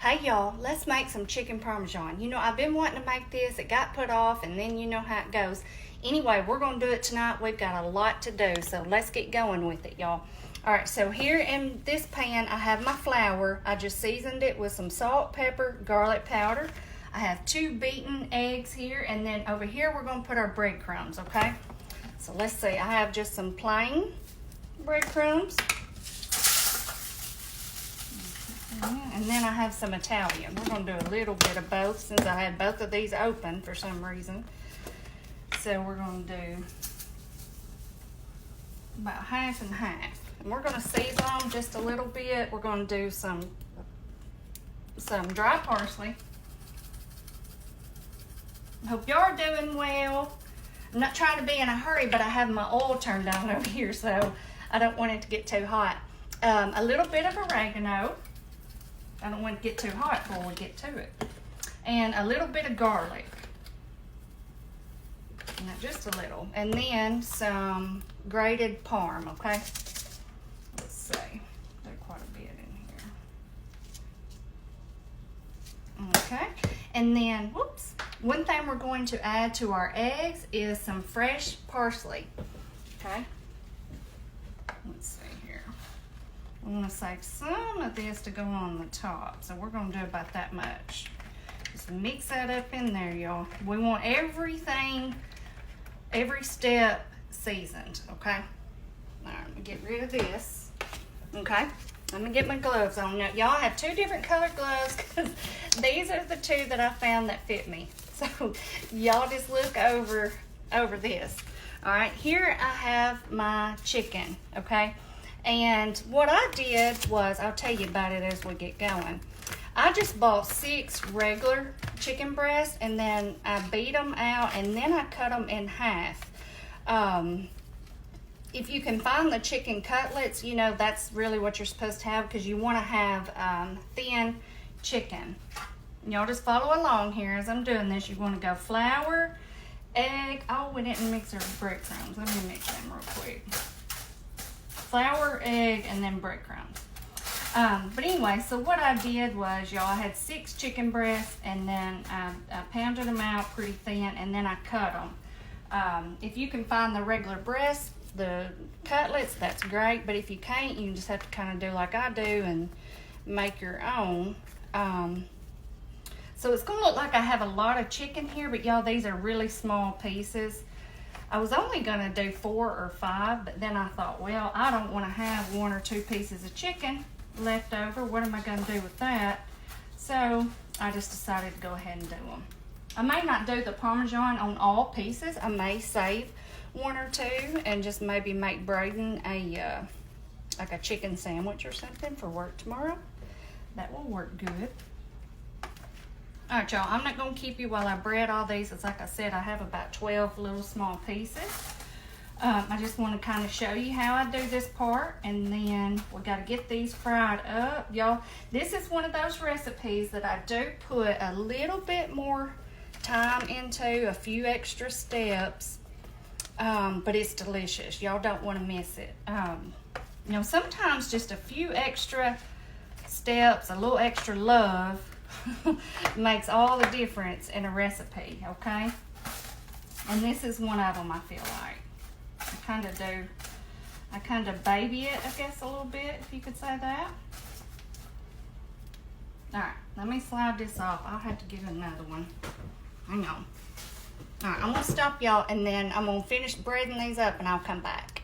Hey y'all, let's make some chicken parmesan. You know, I've been wanting to make this. It got put off, and then you know how it goes. Anyway, we're going to do it tonight. We've got a lot to do, so let's get going with it, y'all. All right, so here in this pan, I have my flour. I just seasoned it with some salt, pepper, garlic powder. I have 2 beaten eggs here, and then over here we're going to put our breadcrumbs, okay? So let's see. I have just some plain breadcrumbs. And then I have some Italian. We're going to do a little bit of both since I had both of these open for some reason. So we're going to do about half and half. And we're going to season them just a little bit. We're going to do some dry parsley. Hope y'all are doing well. I'm not trying to be in a hurry, but I have my oil turned on over here, so I don't want it to get too hot. A little bit of oregano. I don't want it to get too hot before we get to it. And a little bit of garlic. Now, just a little. And then some grated parm, okay? Let's see. There's quite a bit in here. Okay. And then, whoops. One thing we're going to add to our eggs is some fresh parsley. Okay? Let's see. I'm going to save some of this to go on the top. So we're going to do about that much. Just mix that up in there, y'all. We want everything, every step seasoned, okay? All right, let me get rid of this. Okay, let me get my gloves on. Now, y'all have 2 different colored gloves because these are the 2 that I found that fit me. So y'all just look over this. All right, here I have my chicken, okay? And what I did was, I'll tell you about it as we get going. I just bought 6 regular chicken breasts, and then I beat them out, and then I cut them in half. If you can find the chicken cutlets, you know that's really what you're supposed to have, because you want to have thin chicken. Y'all just follow along here as I'm doing this. You want to go flour, egg. Oh, we didn't mix our breadcrumbs. Let me mix them real quick. Flour, egg, and then breadcrumbs. But anyway, so what I did was, y'all, I had 6 chicken breasts, and then I pounded them out pretty thin, and then I cut them. If you can find the regular breasts, the cutlets, that's great, but if you can't, you just have to kind of do like I do and make your own. So it's going to look like I have a lot of chicken here, but y'all, these are really small pieces. I was only going to do 4 or 5, but then I thought, well, I don't want to have 1 or 2 pieces of chicken left over. What am I going to do with that? So I just decided to go ahead and do them. I may not do the Parmesan on all pieces. I may save 1 or 2 and just maybe make Braden like a chicken sandwich or something for work tomorrow. That will work good. All right, y'all, I'm not going to keep you while I bread all these. It's like I said, I have about 12 little small pieces. I just want to kind of show you how I do this part, and then we got to get these fried up. Y'all, this is one of those recipes that I do put a little bit more time into, a few extra steps, but it's delicious. Y'all don't want to miss it. You know, sometimes just a few extra steps, a little extra love, makes all the difference in a recipe, okay? And this is one of them, I feel like. I kind of baby it, I guess, a little bit, if you could say that. All right, let me slide this off. I'll have to get another one. Hang on. All right, I'm going to stop y'all, and then I'm going to finish breading these up, and I'll come back.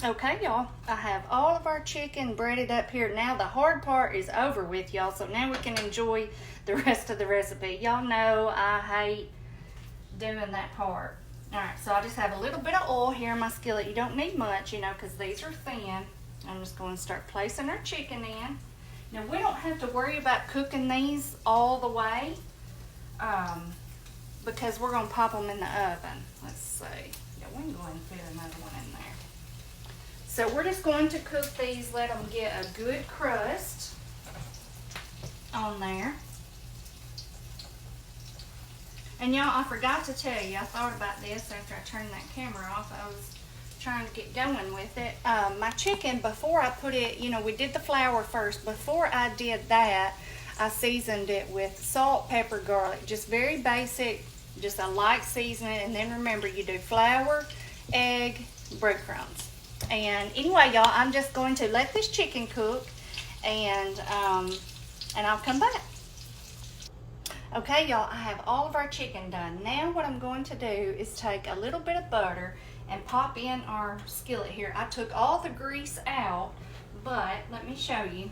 Okay, y'all, I have all of our chicken breaded up here. Now the hard part is over with, y'all, so now we can enjoy the rest of the recipe. Y'all know I hate doing that part. All right, so I just have a little bit of oil here in my skillet. You don't need much, you know, because these are thin. I'm just going to start placing our chicken in. Now, we don't have to worry about cooking these all the way because we're going to pop them in the oven. Let's see. Yeah, we can go ahead and fit another one in there. So we're just going to cook these, let them get a good crust on there. And y'all, I forgot to tell you, I thought about this after I turned that camera off. I was trying to get going with it. My chicken, before I put it, you know, we did the flour first. Before I did that, I seasoned it with salt, pepper, garlic, just very basic, just a light seasoning. And then remember, you do flour, egg, breadcrumbs. And anyway, y'all, I'm just going to let this chicken cook, and I'll come back. Okay, y'all, I have all of our chicken done. Now what I'm going to do is take a little bit of butter and pop in our skillet here. I took all the grease out, but let me show you.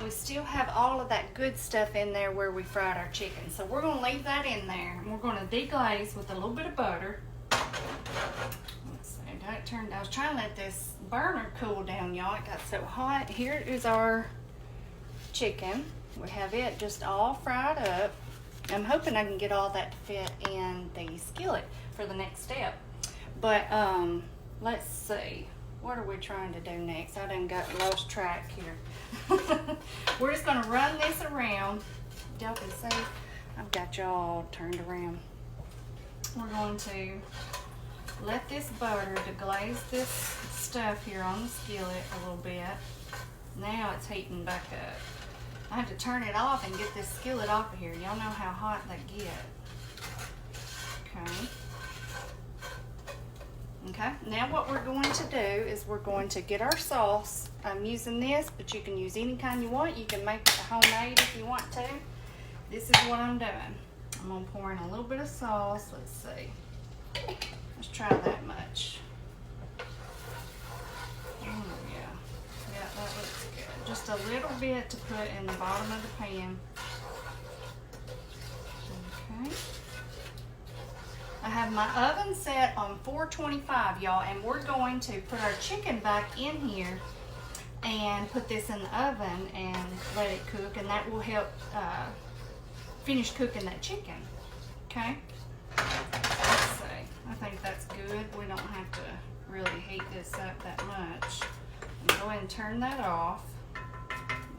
We still have all of that good stuff in there where we fried our chicken. So we're going to leave that in there, and we're going to deglaze with a little bit of butter. Let's see, that turned, I was trying to let this burner cool down, y'all. It got so hot. Here is our chicken. We have it just all fried up. I'm hoping I can get all that to fit in the skillet for the next step. But let's see. What are we trying to do next? I done got lost track here. We're just going to run this around. Y'all can see I've got y'all turned around. We're going to let this butter deglaze this stuff here on the skillet a little bit. Now it's heating back up. I have to turn it off and get this skillet off of here. Y'all know how hot they get. Okay. Okay, now what we're going to do is we're going to get our sauce. I'm using this, but you can use any kind you want. You can make it homemade if you want to. This is what I'm doing. I'm going to pour in a little bit of sauce. Let's see. Let's try that much. Oh, yeah. Yeah, that looks good. Just a little bit to put in the bottom of the pan. Okay. I have my oven set on 425, y'all, and we're going to put our chicken back in here and put this in the oven and let it cook, and that will help finish cooking that chicken. Okay? Let's see. I think that's good. We don't have to really heat this up that much. Go ahead and turn that off.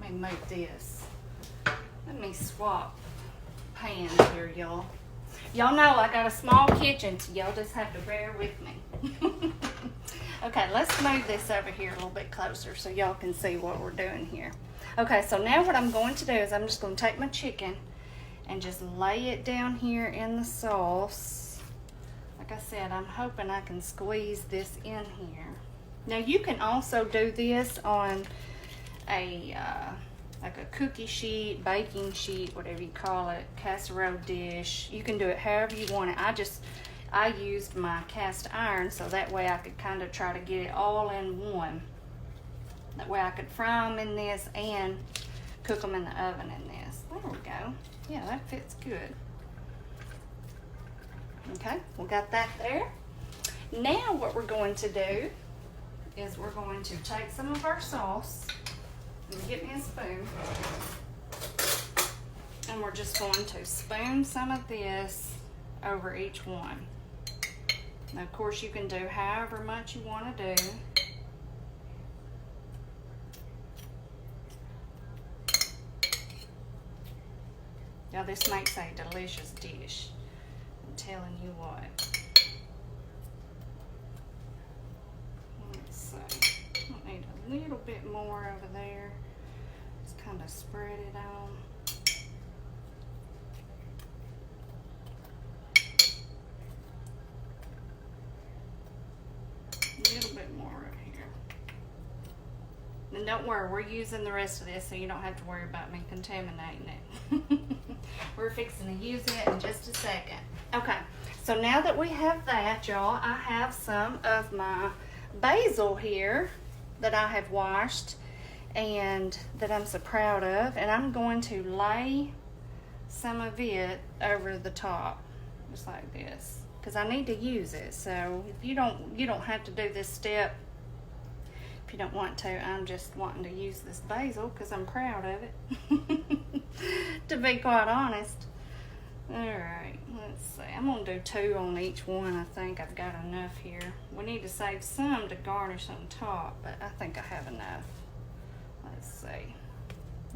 Let me move this. Let me swap pans here, y'all. Y'all know I got a small kitchen, so y'all just have to bear with me. Okay, let's move this over here a little bit closer so y'all can see what we're doing here. Okay, so now what I'm going to do is I'm just going to take my chicken and just lay it down here in the sauce. Like I said, I'm hoping I can squeeze this in here. Now you can also do this on a like a cookie sheet, baking sheet, whatever you call it, casserole dish. You can do it however you want it. I used my cast iron so that way I could kind of try to get it all in one. That way I could fry them in this and cook them in the oven in this. There we go. Yeah, that fits good. Okay, we got that there. Now what we're going to do is we're going to take some of our sauce. Get me a spoon. And we're just going to spoon some of this over each one. Now, of course, you can do however much you want to do. Now, this makes a delicious dish. I'm telling you what. Let's see. I need a little bit more over there. Just kind of spread it on. A little bit more right here. And don't worry, we're using the rest of this so you don't have to worry about me contaminating it. We're fixing to use it in just a second. Okay, so now that we have that, y'all, I have some of my basil here that I have washed and that I'm so proud of, and I'm going to lay some of it over the top just like this because I need to use it. So if you don't have to do this step if you don't want to. I'm just wanting to use this basil because I'm proud of it. To be quite honest. Alright, let's see. I'm going to do 2 on each one. I think I've got enough here. We need to save some to garnish on top, but I think I have enough. Let's see.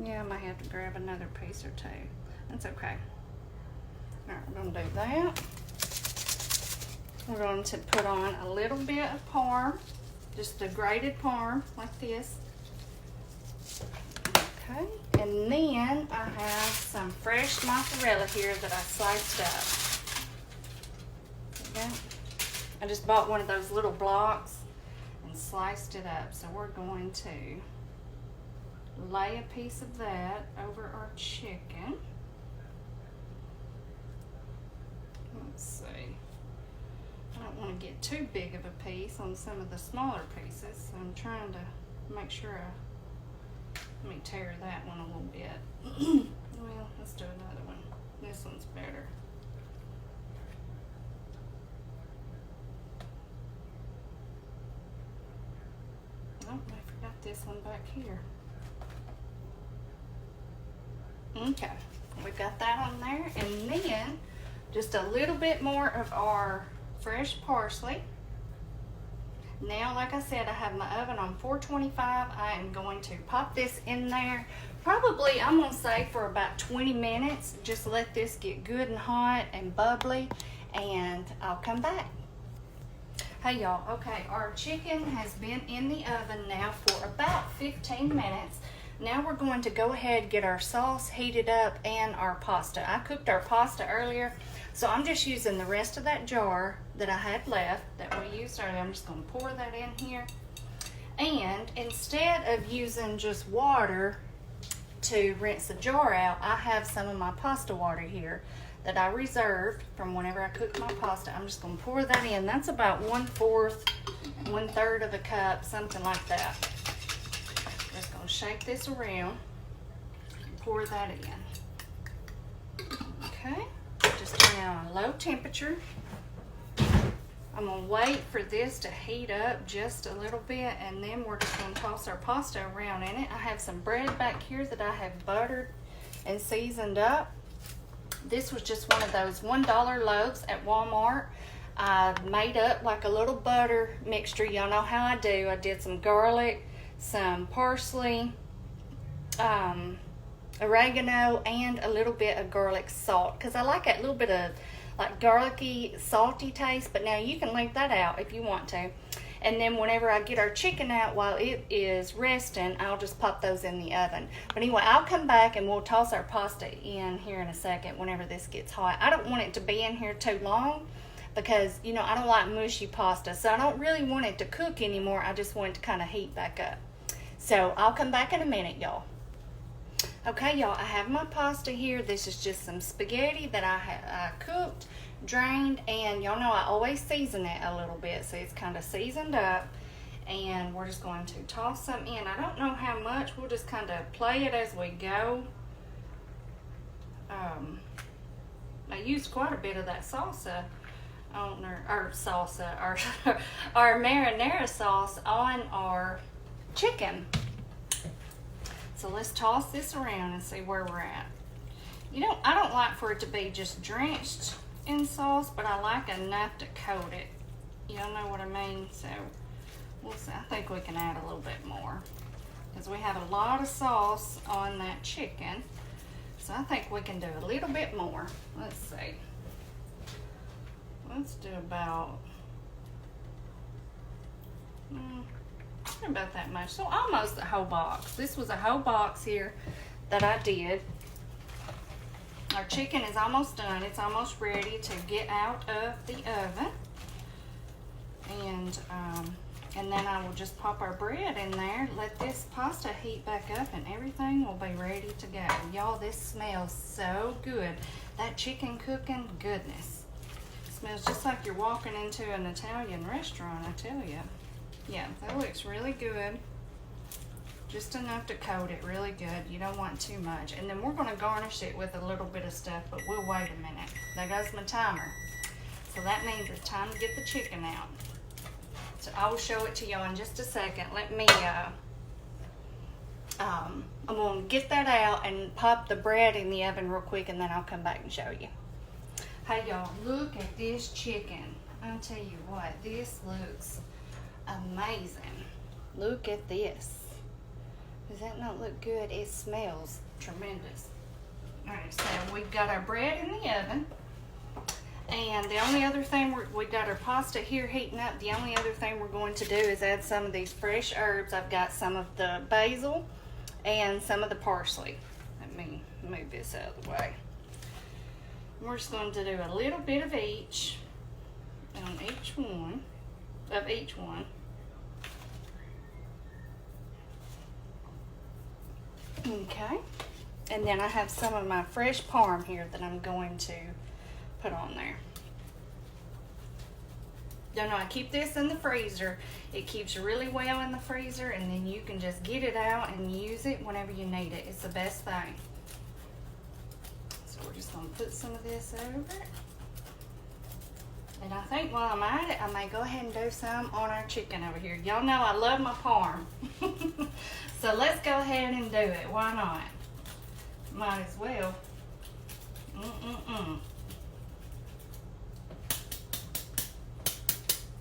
Yeah, I might have to grab another piece or 2. That's okay. Alright, we're going to do that. We're going to put on a little bit of parm. Just a grated parm like this. Okay, And then I have some fresh mozzarella here that I sliced up. Okay. I just bought one of those little blocks and sliced it up. So we're going to lay a piece of that over our chicken. Let's see. I don't want to get too big of a piece on some of the smaller pieces, so I'm trying to make sure let me tear that one a little bit. Well, let's do another one. This one's better. Oh, I forgot this one back here. Okay, we've got that on there, and then just a little bit more of our fresh parsley. Now, like I said, I have my oven on 425. I am going to pop this in there. Probably, I'm gonna say for about 20 minutes. Just let this get good and hot and bubbly, and I'll come back. Hey y'all, okay, our chicken has been in the oven now for about 15 minutes. Now we're going to go ahead and get our sauce heated up and our pasta. I cooked our pasta earlier, so I'm just using the rest of that jar that I had left that we used earlier. I'm just going to pour that in here. And instead of using just water to rinse the jar out, I have some of my pasta water here that I reserved from whenever I cooked my pasta. I'm just going to pour that in. That's about 1/4, 1/3 of a cup, something like that. Just going to shake this around and pour that in. Okay, just turn it on a low temperature. I'm going to wait for this to heat up just a little bit, and then we're just going to toss our pasta around in it. I have some bread back here that I have buttered and seasoned up. This was just one of those $1 loaves at Walmart. I made up like a little butter mixture. Y'all know how I do. I did some garlic, some parsley, oregano, and a little bit of garlic salt, because I like that little bit of like garlicky, salty taste. But now you can leave that out if you want to. And then whenever I get our chicken out while it is resting, I'll just pop those in the oven. But anyway, I'll come back and we'll toss our pasta in here in a second whenever this gets hot. I don't want it to be in here too long because, you know, I don't like mushy pasta. So I don't really want it to cook anymore. I just want it to kind of heat back up. So I'll come back in a minute, y'all. Okay, y'all, I have my pasta here. This is just some spaghetti that I cooked, drained, and y'all know I always season it a little bit, so it's kind of seasoned up. And we're just going to toss some in. I don't know how much. We'll just kind of play it as we go. I used quite a bit of that salsa on our marinara sauce on our chicken. So let's toss this around and see where we're at. You know, I don't like for it to be just drenched in sauce, but I like enough to coat it. Y'all know what I mean? So we'll see. I think we can add a little bit more because we have a lot of sauce on that chicken. So I think we can do a little bit more. Let's see. Let's do about that much. So almost a whole box. This was a whole box here that I did. Our chicken is almost done. It's almost ready to get out of the oven. And then I will just pop our bread in there, let this pasta heat back up, and everything will be ready to go. Y'all, this smells so good. That chicken cooking, goodness. It smells just like you're walking into an Italian restaurant, I tell you. Yeah, that looks really good. Just enough to coat it really good. You don't want too much. And then we're going to garnish it with a little bit of stuff, but we'll wait a minute. There goes my timer. So that means it's time to get the chicken out. So I will show it to you in just a second. Let me, I'm going to get that out and pop the bread in the oven real quick, and then I'll come back and show you. Hey y'all, look at this chicken. I'll tell you what, this looks amazing. Look at this. Does that not look good? It smells tremendous. Alright, so we've got our bread in the oven. And the only other thing, we've got our pasta here heating up. The only other thing we're going to do is add some of these fresh herbs. I've got some of the basil and some of the parsley. me move this out of the way. We're just going to do a little bit of each on each one, of each one. Okay, and then I have some of my fresh parm here that I'm going to put on there. You know, I keep this in the freezer. It keeps really well in the freezer, and then you can just get it out and use it whenever you need it. It's the best thing. So we're just gonna put some of this over. And I think while I'm at it, I may go ahead and do some on our chicken over here. Y'all know I love my parm. So let's go ahead and do it. Why not? Might as well.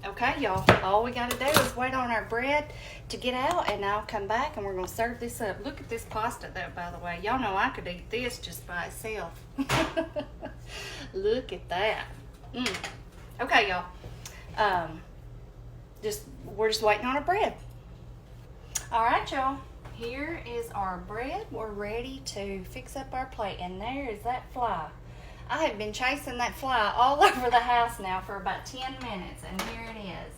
Okay, y'all, all we gotta do is wait on our bread to get out, and I'll come back and we're gonna serve this up. Look at this pasta though, by the way. Y'all know I could eat this just by itself. Look at that. Okay, y'all. We're just waiting on our bread. All right, y'all. Here is our bread. We're ready to fix up our plate, and there is that fly. I have been chasing that fly all over the house now for about 10 minutes, and here it is.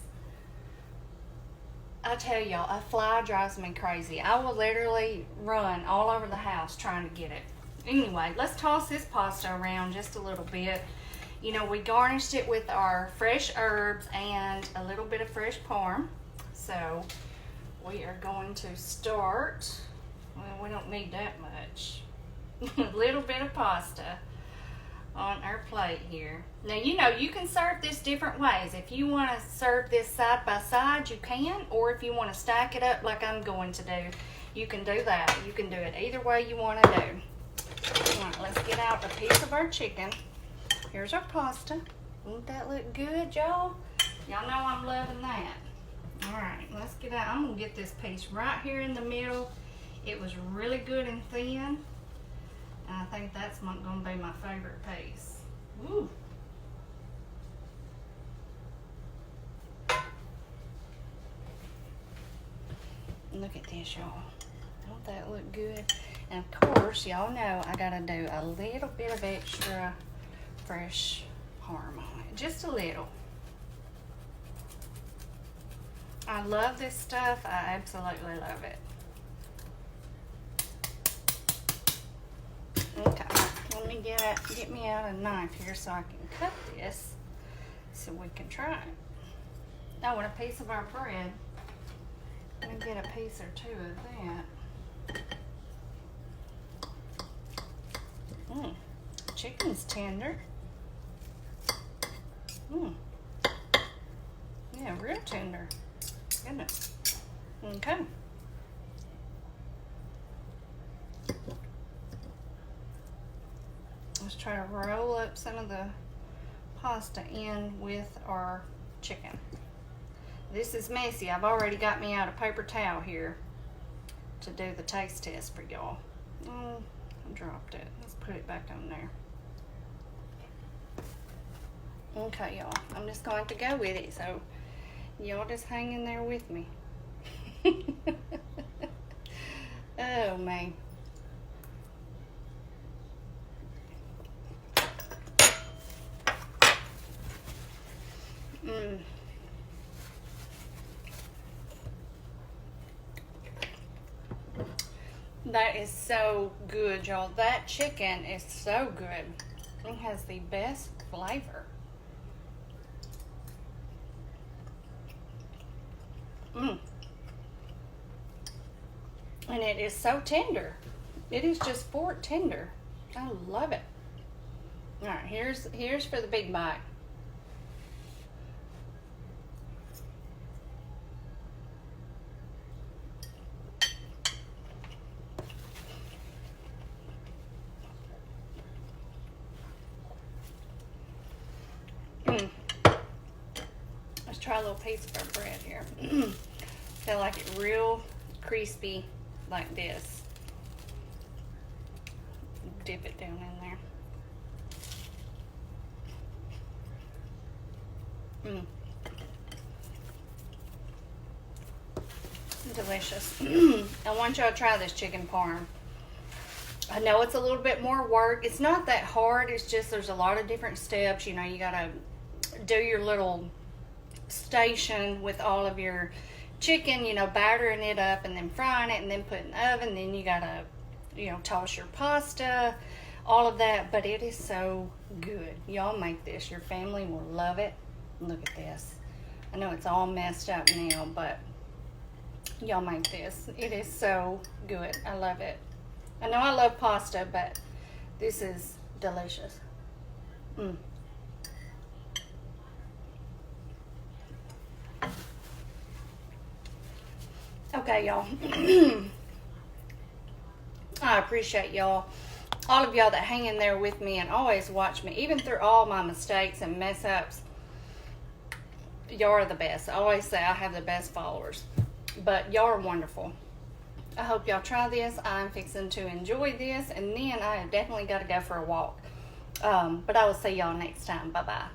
I tell y'all, a fly drives me crazy. I will literally run all over the house trying to get it. Anyway, let's toss this pasta around just a little bit. You know, we garnished it with our fresh herbs and a little bit of fresh parm. So we are going to start, well, we don't need that much. A little bit of pasta on our plate here. Now, you know, you can serve this different ways. If you want to serve this side by side, you can, or if you want to stack it up like I'm going to do, you can do that. You can do it either way you want to do. All right, let's get out a piece of our chicken. Here's our pasta. Won't that look good, y'all? Y'all know I'm loving that. All right, let's get out. I'm gonna get this piece right here in the middle. It was really good and thin. And I think that's going to be my favorite piece. Woo. Look at this, y'all. Don't that look good? And of course, y'all know I got to do a little bit of extra fresh parm on it. Just a little. I love this stuff. I absolutely love it. Okay, let me get me out a knife here so I can cut this so we can try it. Oh, and a piece of our bread. Let me get a piece or two of that. Chicken's tender. Yeah, real tender. Goodness. Okay. Let's try to roll up some of the pasta in with our chicken. This is messy. I've already got me out a paper towel here to do the taste test for y'all. Oh, I dropped it. Let's put it back on there. Okay, y'all. I'm just going to go with it, so y'all just hang in there with me. Oh, man. That is so good, y'all. That chicken is so good. It has the best flavor. And it is so tender. It is just fork tender. I love it. All right, here's for the big bite. Let's try a little piece of our bread here. Feel like it real crispy like this. Dip it down in there. Delicious. I want y'all to try this chicken parm. I know it's a little bit more work. It's not that hard. It's just there's a lot of different steps. You know, you gotta do your little station with all of your chicken, you know, battering it up and then frying it and then put in the oven. Then you gotta, you know, toss your pasta, all of that. But it is so good. Y'all make this. Your family will love it. Look at this. I know it's all messed up now, but y'all make this. It is so good. I love it. I know I love pasta, but this is delicious. Okay, y'all. I appreciate y'all. All of y'all that hang in there with me and always watch me, even through all my mistakes and mess ups. Y'all are the best. I always say I have the best followers. But y'all are wonderful. I hope y'all try this. I'm fixing to enjoy this. And then I have definitely got to go for a walk. But I will see y'all next time. Bye-bye.